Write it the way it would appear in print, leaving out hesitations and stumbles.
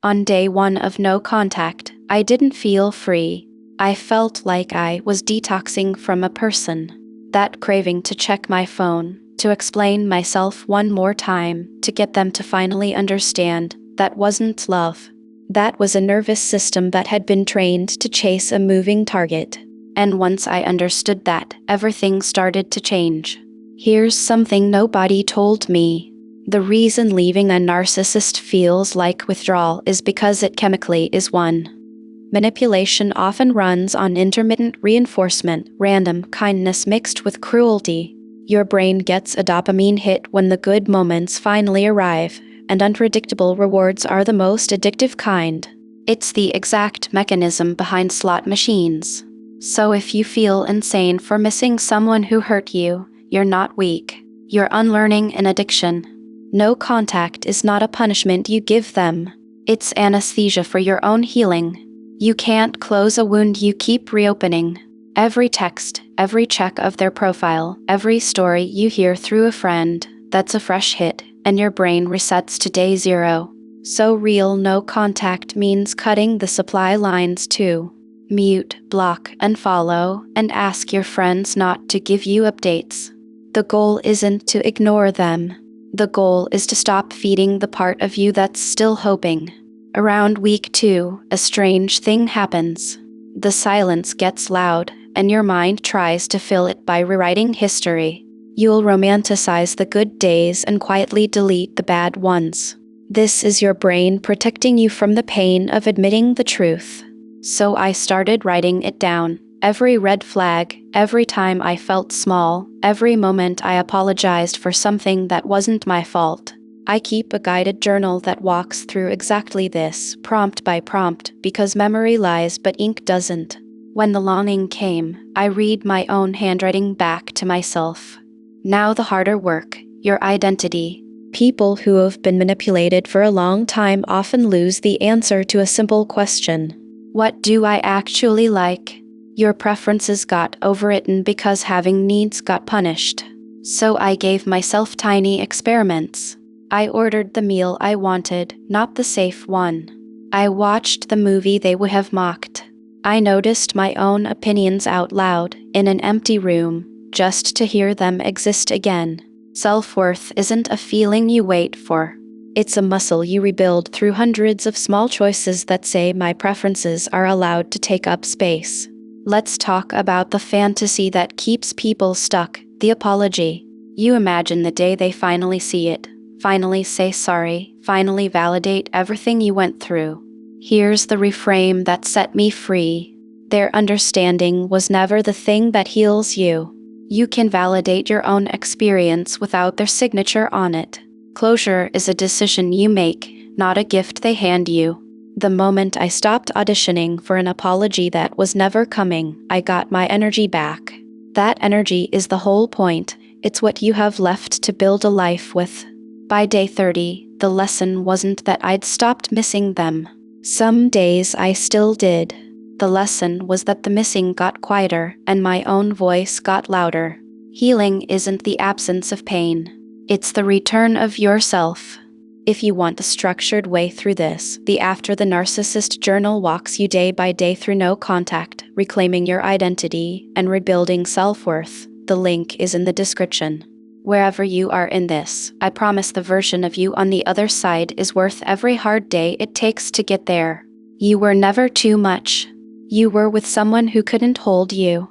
On day 1 of no contact, I didn't feel free. I felt like I was detoxing from a person. That craving to check my phone, to explain myself one more time, to get them to finally understand, that wasn't love. That was a nervous system that had been trained to chase a moving target. And once I understood that, everything started to change. Here's something nobody told me. The reason leaving a narcissist feels like withdrawal is because it chemically is one. Manipulation often runs on intermittent reinforcement, random kindness mixed with cruelty. Your brain gets a dopamine hit when the good moments finally arrive, and unpredictable rewards are the most addictive kind. It's the exact mechanism behind slot machines. So if you feel insane for missing someone who hurt you, you're not weak. You're unlearning an addiction. No contact is not a punishment you give them. It's anesthesia for your own healing. You can't close a wound you keep reopening. Every text, every check of their profile, every story you hear through a friend, that's a fresh hit, and your brain resets to day 0. So real no contact means cutting the supply lines too. Mute, block, unfollow, and ask your friends not to give you updates. The goal isn't to ignore them. The goal is to stop feeding the part of you that's still hoping. Around week 2, a strange thing happens. The silence gets loud, and your mind tries to fill it by rewriting history. You'll romanticize the good days and quietly delete the bad ones. This is your brain protecting you from the pain of admitting the truth. So I started writing it down. Every red flag, every time I felt small, every moment I apologized for something that wasn't my fault. I keep a guided journal that walks through exactly this, prompt by prompt, because memory lies but ink doesn't. When the longing came, I read my own handwriting back to myself. Now the harder work, your identity. People who have been manipulated for a long time often lose the answer to a simple question. What do I actually like? Your preferences got overwritten because having needs got punished. So I gave myself tiny experiments. I ordered the meal I wanted, not the safe one. I watched the movie they would have mocked. I noticed my own opinions out loud, in an empty room, just to hear them exist again. Self-worth isn't a feeling you wait for. It's a muscle you rebuild through hundreds of small choices that say my preferences are allowed to take up space. Let's talk about the fantasy that keeps people stuck, the apology. You imagine the day they finally see it, finally say sorry, finally validate everything you went through. Here's the reframe that set me free. Their understanding was never the thing that heals you. You can validate your own experience without their signature on it. Closure is a decision you make, not a gift they hand you. The moment I stopped auditioning for an apology that was never coming, I got my energy back. That energy is the whole point. It's what you have left to build a life with. By day 30, the lesson wasn't that I'd stopped missing them. Some days I still did. The lesson was that the missing got quieter and my own voice got louder. Healing isn't the absence of pain. It's the return of yourself. If you want a structured way through this, the After the Narcissist journal walks you day by day through no contact, reclaiming your identity, and rebuilding self-worth. The link is in the description. Wherever you are in this, I promise the version of you on the other side is worth every hard day it takes to get there. You were never too much. You were with someone who couldn't hold you.